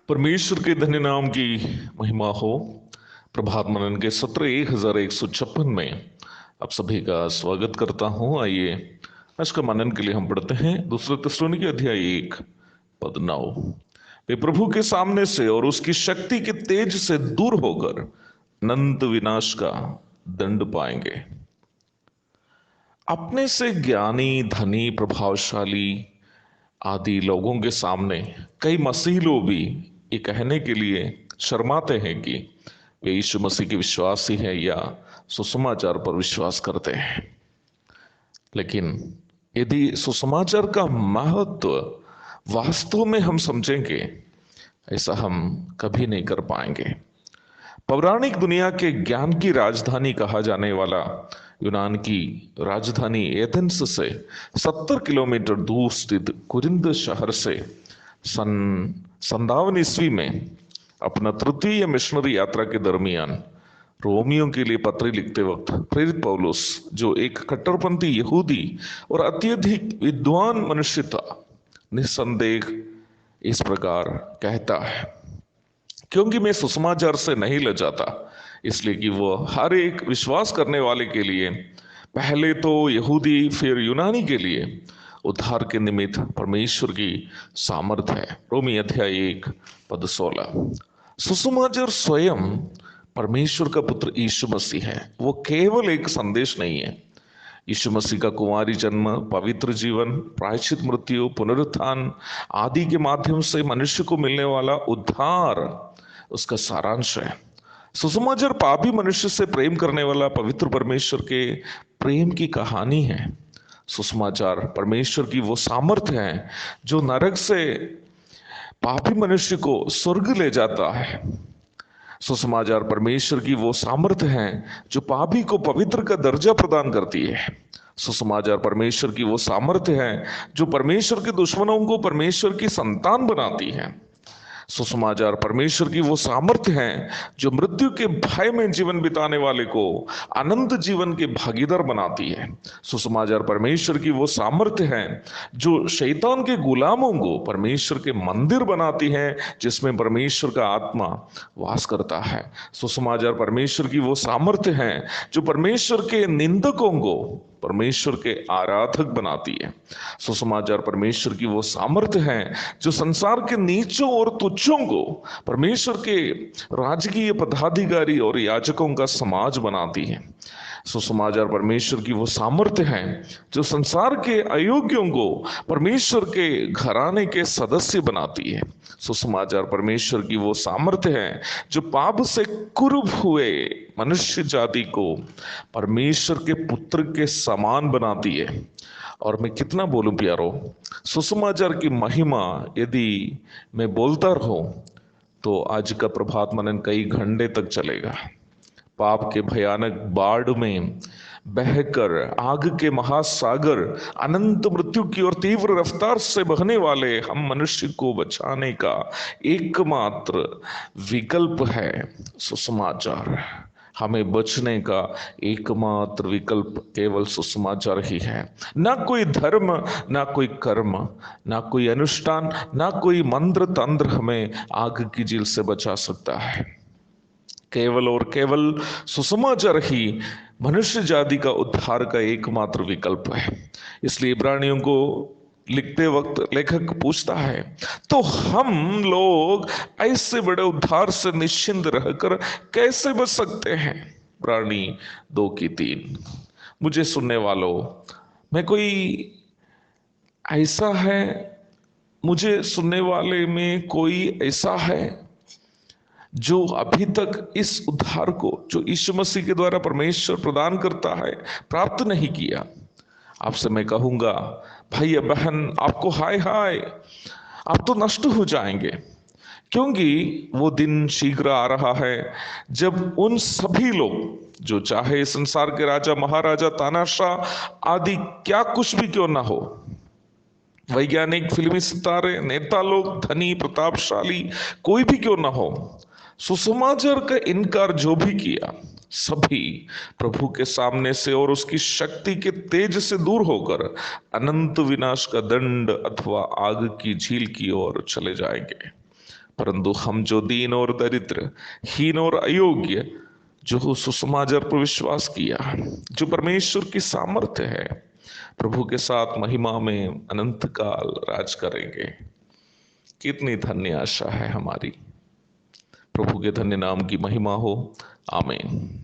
परमेश्वर के धन्य नाम की महिमा हो। प्रभात मनन के सत्र 1156 में आप सभी का स्वागत करता हूं। आइए आज का मनन के लिए हम पढ़ते हैं दूसरा थिस्सलुनीके अध्याय 1 पद 9। वे प्रभु के सामने से और उसकी शक्ति के तेज से दूर होकर अनंत विनाश का दंड पाएंगे। अपने से ज्ञानी, धनी, प्रभावशाली आदि लोगों के सामने कई मसीह लोग भी ये कहने के लिए शर्माते हैं कि वे यीशु मसीह के विश्वासी हैं या सुसमाचार पर विश्वास करते हैं। लेकिन यदि सुसमाचार का महत्व वास्तव में हम समझेंगे, ऐसा हम कभी नहीं कर पाएंगे। पौराणिक दुनिया के ज्ञान की राजधानी कहा जाने वाला यूनान की राजधानी एथेंस से 70 किलोमीटर दूर स्थित कुरिन्थ शहर से सन 57 ईस्वी में अपना तृतीय मिशनरी यात्रा के दरमियान रोमियो के लिए पत्र लिखते वक्त प्रेरित पौलुस, जो एक कट्टरपंथी यहूदी और अत्यधिक विद्वान मनुष्य था, निस्संदेह इस प्रकार कहता है, क्योंकि मैं सुसमाचार से नहीं लजाता, इसलिए कि वह हर एक विश्वास करने वाले के लिए, पहले तो यहूदी फिर यूनानी के लिए उद्धार के निमित्त परमेश्वर की सामर्थ है। रोमी अध्याय 1 पद 16। सुसमाचार स्वयं परमेश्वर का पुत्र यीशु मसीह है। वो केवल एक संदेश नहीं है। यीशु मसीह का कुंवारी जन्म, पवित्र जीवन, प्रायश्चित मृत्यु, पुनरुत्थान आदि के माध्यम से मनुष्य को मिलने वाला उद्धार उसका सारांश है। सुसमाचार पापी मनुष्य से प्रेम करने वाला पवित्र परमेश्वर के प्रेम की कहानी है। सुसमाचार परमेश्वर की वो सामर्थ्य है जो नरक से पापी मनुष्य को स्वर्ग ले जाता है। सुसमाचार परमेश्वर की वो सामर्थ्य है जो पापी को पवित्र का दर्जा प्रदान करती है। सुसमाचार परमेश्वर की वो सामर्थ्य है जो परमेश्वर के दुश्मनों को परमेश्वर की संतान बनाती है। सुसमाचार परमेश्वर की वो सामर्थ्य है जो मृत्यु के भय में जीवन बिताने वाले को अनंत जीवन के भागीदार बनाती है। सुसमाचार परमेश्वर की वो सामर्थ्य है जो शैतान के गुलामों को परमेश्वर के मंदिर बनाती है, जिसमें परमेश्वर का आत्मा वास करता है। सुसमाचार परमेश्वर की वो सामर्थ्य है जो परमेश्वर के निंदकों को परमेश्वर के आराधक बनाती है। सुसमाचार परमेश्वर की वो सामर्थ्य है जो संसार के नीचों और तुच्छों को परमेश्वर के राजकीय पदाधिकारी और याजकों का समाज बनाती है। सुसमाचार परमेश्वर की वो सामर्थ्य है जो संसार के अयोग्यों को परमेश्वर के घराने के सदस्य बनाती है। सुसमाचार परमेश्वर की वो सामर्थ्य है जो पाप से कुरूप हुए मनुष्य जाति को परमेश्वर के पुत्र के समान बनाती है। और मैं कितना बोलूं प्यारो, सुसमाचार की महिमा यदि मैं बोलता रहूं तो आज का प्रभात मनन कई घंटे तक चलेगा। पाप के भयानक बाढ़ में बहकर आग के महासागर, अनंत मृत्यु की और तीव्र रफ्तार से बहने वाले हम मनुष्य को बचाने का एकमात्र विकल्प है सुसमाचार। हमें बचने का एकमात्र विकल्प केवल सुसमाचार ही है। ना कोई धर्म, ना कोई कर्म, ना कोई अनुष्ठान, ना कोई मंत्र तंत्र हमें आग की झील से बचा सकता है। केवल और केवल सुसमाचार ही मनुष्य जाति का उद्धार का एकमात्र विकल्प है। इसलिए इब्रानियों को लिखते वक्त लेखक पूछता है, तो हम लोग ऐसे बड़े उद्धार से निश्चिंत रहकर कैसे बच सकते हैं? इब्रानी 2:3। मुझे सुनने वालों में कोई ऐसा है, मुझे सुनने वाले में कोई ऐसा है जो अभी तक इस उद्धार को जो यीशु मसीह के द्वारा परमेश्वर प्रदान करता है प्राप्त नहीं किया? आपसे मैं कहूंगा, भाई या बहन, आपको हाय हाय, आप तो नष्ट हो जाएंगे, क्योंकि वो दिन शीघ्र आ रहा है जब उन सभी लोग जो चाहे संसार के राजा, महाराजा, तानाशाह आदि क्या कुछ भी क्यों ना हो, वैज्ञानिक, फिल्मी सितारे, नेता लोग, धनी, प्रतापशाली कोई भी क्यों ना हो, सुसमाचार का इनकार जो भी किया, सभी प्रभु के सामने से और उसकी शक्ति के तेज से दूर होकर अनंत विनाश का दंड अथवा आग की झील की ओर चले जाएंगे। परंतु हम जो दीन और दरिद्र, हीन और अयोग्य, जो सुसमाचार पर विश्वास किया, जो परमेश्वर की सामर्थ्य है, प्रभु के साथ महिमा में अनंत काल राज करेंगे। कितनी धन्य आशा है हमारी। प्रभु के धन्य नाम की महिमा हो। आमीन।